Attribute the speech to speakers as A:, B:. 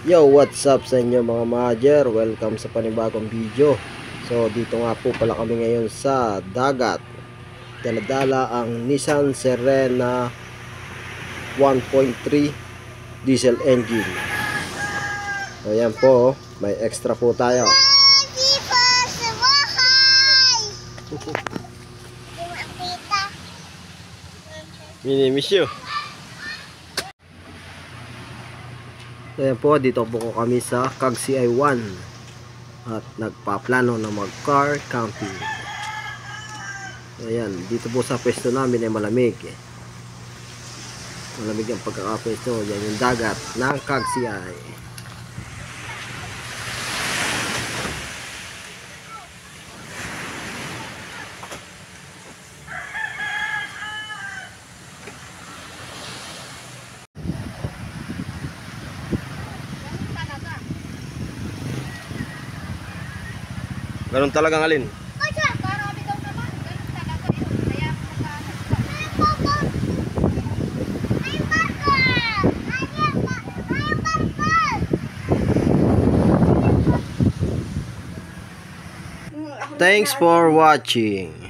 A: Yo, what's up sa inyo mga Majer? Welcome sa panibagong video. So dito nga po pala kami ngayon sa dagat. Daladala ang Nissan Serena 1.3 diesel engine. So yan po, may extra po tayo. Minimiss you. Ayan po, dito po kami sa Cagsi I1 at nagpaplano na mag car camping. Ayan, dito po sa pwesto namin ay malamig. Malamig ang pagkakapwesto. Yan yung dagat ng Cagsi I. Ganun talagang alin? Thanks for watching.